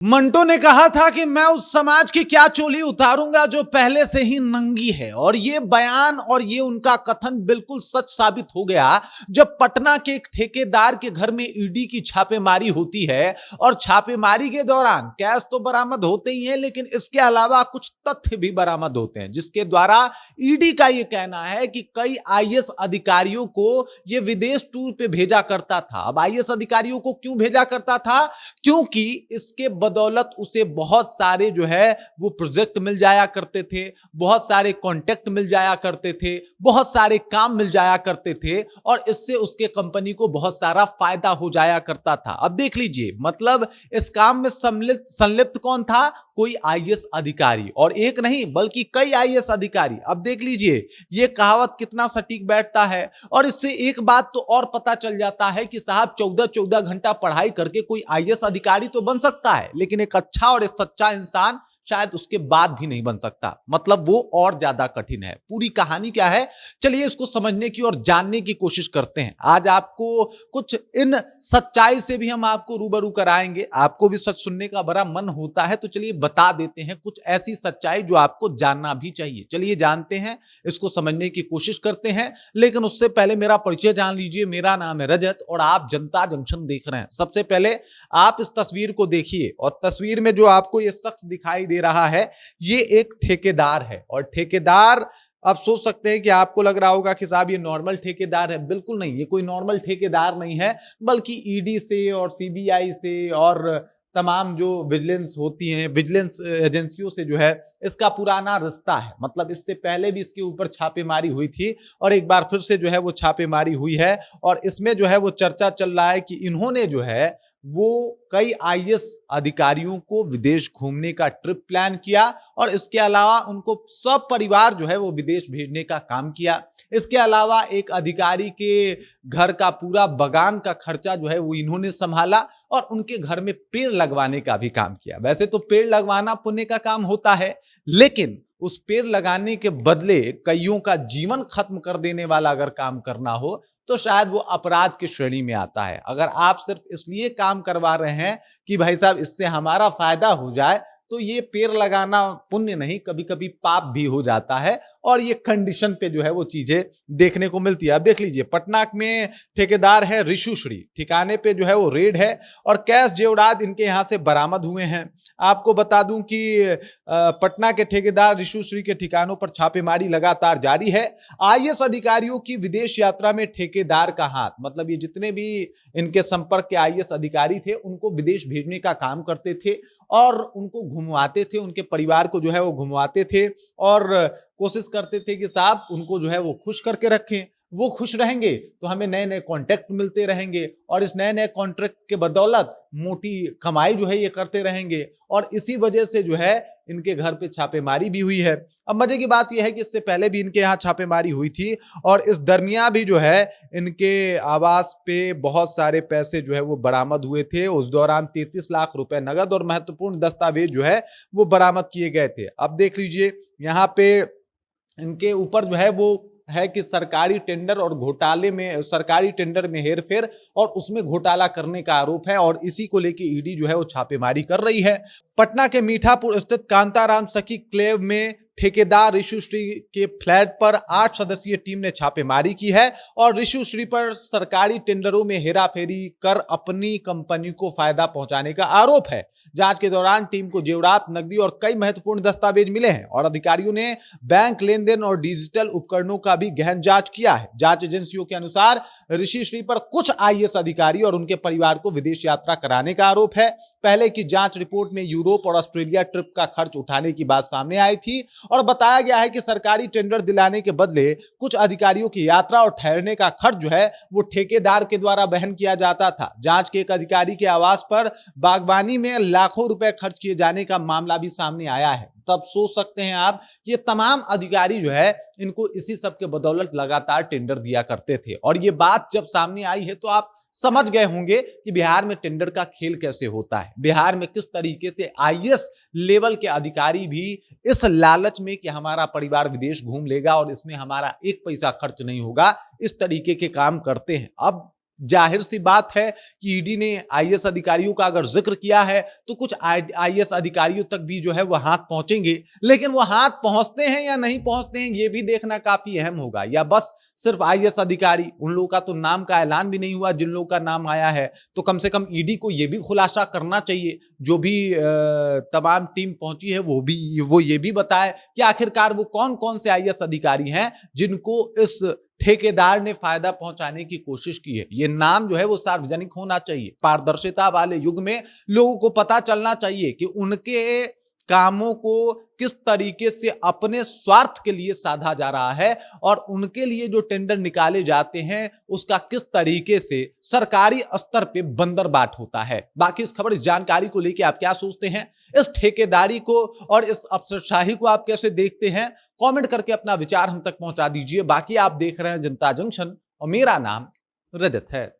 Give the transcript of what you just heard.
मंटो ने कहा था कि मैं उस समाज की क्या चोली उतारूंगा जो पहले से ही नंगी है। और ये बयान और ये उनका कथन बिल्कुल सच साबित हो गया जब पटना के एक ठेकेदार के घर में ईडी की छापेमारी होती है। और छापेमारी के दौरान कैश तो बरामद होते ही हैं, लेकिन इसके अलावा कुछ तथ्य भी बरामद होते हैं, जिसके द्वारा ईडी का यह कहना है कि कई आईएएस अधिकारियों को यह विदेश टूर पे भेजा करता था। अब आईएएस अधिकारियों को क्यों भेजा करता था? क्योंकि इसके बदौलत उसे बहुत सारे जो है वो प्रोजेक्ट मिल जाया करते थे, बहुत सारे कॉन्टेक्ट मिल जाया करते थे, बहुत सारे काम मिल जाया करते थे, और इससे उसके कंपनी को बहुत सारा फायदा हो जाया करता था। अब देख लीजिए, मतलब इस काम में संलिप्त कौन था? कोई आईएएस अधिकारी, और एक नहीं बल्कि कई आईएएस अधिकारी। अब देख लीजिए ये कहावत कितना सटीक बैठता है। और इससे एक बात तो और पता चल जाता है कि साहब 14-14 घंटा पढ़ाई करके कोई आईएएस अधिकारी तो बन सकता है, लेकिन एक अच्छा और एक सच्चा इंसान शायद उसके बाद भी नहीं बन सकता। मतलब वो और ज्यादा कठिन है। पूरी कहानी क्या है, चलिए इसको समझने की और जानने की कोशिश करते हैं। आज आपको कुछ इन सच्चाई से भी हम आपको रूबरू कराएंगे। आपको भी सच सुनने का बड़ा मन होता है, तो चलिए बता देते हैं कुछ ऐसी सच्चाई जो आपको जानना भी चाहिए। चलिए जानते हैं, इसको समझने की कोशिश करते हैं। लेकिन उससे पहले मेरा परिचय जान लीजिए। मेरा नाम है रजत और आप जनता जंक्शन देख रहे हैं। सबसे पहले आप इस तस्वीर को देखिए, और तस्वीर में जो आपको ये शख्स दिखाई दे रहा है, ये एक ठेकेदार है। और ठेकेदार, आप सोच सकते हैं कि आपको लग रहा होगा कि साहब ये नॉर्मल ठेकेदार है। बिल्कुल नहीं, ये कोई नॉर्मल ठेकेदार नहीं है, बल्कि ईडी से और सीबीआई से और तमाम जो विजिलेंस होती हैं, विजिलेंस एजेंसियों से जो है इसका पुराना रिश्ता है। मतलब इससे पहले भी इसके ऊपर छापेमारी हुई थी, और एक बार फिर से जो है वो छापेमारी हुई है। और इसमें जो है वो चर्चा चल रहा है कि इन्होंने जो है वो कई आईएएस अधिकारियों को विदेश घूमने का ट्रिप प्लान किया, और इसके अलावा उनको सब परिवार जो है वो विदेश भेजने का काम किया। इसके अलावा एक अधिकारी के घर का पूरा बगान का खर्चा जो है वो इन्होंने संभाला, और उनके घर में पेड़ लगवाने का भी काम किया। वैसे तो पेड़ लगवाना पुण्य का काम होता है, लेकिन उस पेड़ लगाने के बदले कईयों का जीवन खत्म कर देने वाला अगर काम करना हो तो शायद वो अपराध की श्रेणी में आता है। अगर आप सिर्फ इसलिए काम करवा रहे हैं कि भाई साहब इससे हमारा फायदा हो जाए, तो ये पेड़ लगाना पुण्य नहीं, कभी कभी पाप भी हो जाता है। और ये कंडीशन पे जो है वो चीजें देखने को मिलती है। अब देख लीजिए, पटना में ठेकेदार है रिशु श्री, ठिकाने पे जो है वो रेड है, और कैश जेवरात इनके यहां से बरामद हुए हैं। आपको बता दूं कि पटना के ठेकेदार रिशु श्री के ठिकानों पर छापेमारी लगातार जारी है। आईएएस अधिकारियों की विदेश यात्रा में ठेकेदार का हाथ, मतलब ये जितने भी इनके संपर्क के आईएएस अधिकारी थे उनको विदेश भेजने का काम करते थे, और उनको घुमवाते थे, उनके परिवार को जो है वो घुमवाते थे, और कोशिश करते थे कि साहब उनको जो है वो खुश करके रखें। वो खुश रहेंगे तो हमें नए नए कॉन्ट्रैक्ट मिलते रहेंगे, और इस नए नए कॉन्ट्रैक्ट के बदौलत मोटी कमाई जो है ये करते रहेंगे। और इसी वजह से जो है इनके घर पे छापेमारी भी हुई है। अब मजे की बात यह है कि इससे पहले भी इनके यहाँ छापेमारी हुई थी, और इस दरमियान भी जो है इनके आवास पे बहुत सारे पैसे जो है वो बरामद हुए थे। उस दौरान 33 लाख रुपए नगद और महत्वपूर्ण दस्तावेज जो है वो बरामद किए गए थे। अब देख लीजिए, यहाँ पे इनके ऊपर जो है वो है कि सरकारी टेंडर और घोटाले में, सरकारी टेंडर में हेरफेर और उसमें घोटाला करने का आरोप है, और इसी को लेके ईडी जो है वो छापेमारी कर रही है। पटना के मीठापुर स्थित कांताराम सखी क्लेव में ठेकेदार रिशु श्री के फ्लैट पर 8 सदस्यीय टीम ने छापेमारी की है, और रिशु श्री पर सरकारी टेंडरों में हेराफेरी कर अपनी कंपनी को फायदा पहुंचाने का आरोप है। जांच के दौरान टीम को जेवरात, नकदी और कई महत्वपूर्ण दस्तावेज मिले हैं, और अधिकारियों ने बैंक लेन देन और डिजिटल उपकरणों का भी गहन जांच किया है। जांच एजेंसियों के अनुसार ऋषि श्री पर कुछ आईएएस अधिकारी और उनके परिवार को विदेश यात्रा कराने का आरोप है। पहले की जांच रिपोर्ट में यूरोप और ऑस्ट्रेलिया ट्रिप का खर्च उठाने की बात सामने आई थी, और बताया गया है कि सरकारी टेंडर दिलाने के बदले कुछ अधिकारियों की यात्रा और ठहरने का खर्च जो है वो ठेकेदार के द्वारा वहन किया जाता था। जांच के एक अधिकारी के आवास पर बागवानी में लाखों रुपए खर्च किए जाने का मामला भी सामने आया है। तब सोच सकते हैं आप, ये तमाम अधिकारी जो है इनको इसी सब के बदौलत लगातार टेंडर दिया करते थे। और ये बात जब सामने आई है तो आप समझ गए होंगे कि बिहार में टेंडर का खेल कैसे होता है। बिहार में किस तरीके से आईएएस लेवल के अधिकारी भी इस लालच में कि हमारा परिवार विदेश घूम लेगा और इसमें हमारा एक पैसा खर्च नहीं होगा, इस तरीके के काम करते हैं। अब जाहिर सी बात है कि ईडी ने आईएएस अधिकारियों का अगर जिक्र किया है तो कुछ आईएएस अधिकारियों तक भी जो है वो हाथ पहुंचेंगे, लेकिन वो हाथ पहुंचते हैं या नहीं पहुंचते हैं ये भी देखना काफी अहम होगा। या बस सिर्फ आईएएस अधिकारी, उन लोगों का तो नाम का ऐलान भी नहीं हुआ जिन लोगों का नाम आया है, तो कम से कम ईडी को ये भी खुलासा करना चाहिए, जो भी तमाम टीम पहुंची है वो ये भी बताए कि आखिरकार वो कौन कौन से आईएएस अधिकारी हैं जिनको इस ठेकेदार ने फायदा पहुंचाने की कोशिश की है। ये नाम जो है वो सार्वजनिक होना चाहिए। पारदर्शिता वाले युग में लोगों को पता चलना चाहिए कि उनके कामों को किस तरीके से अपने स्वार्थ के लिए साधा जा रहा है और उनके लिए जो टेंडर निकाले जाते हैं उसका किस तरीके से सरकारी स्तर पे बंदरबाट होता है। बाकी इस खबर, इस जानकारी को लेकर आप क्या सोचते हैं? इस ठेकेदारी को और इस अफसरशाही को आप कैसे देखते हैं? कमेंट करके अपना विचार हम तक पहुंचा दीजिए। बाकी आप देख रहे हैं जनता जंक्शन और मेरा नाम रजत है।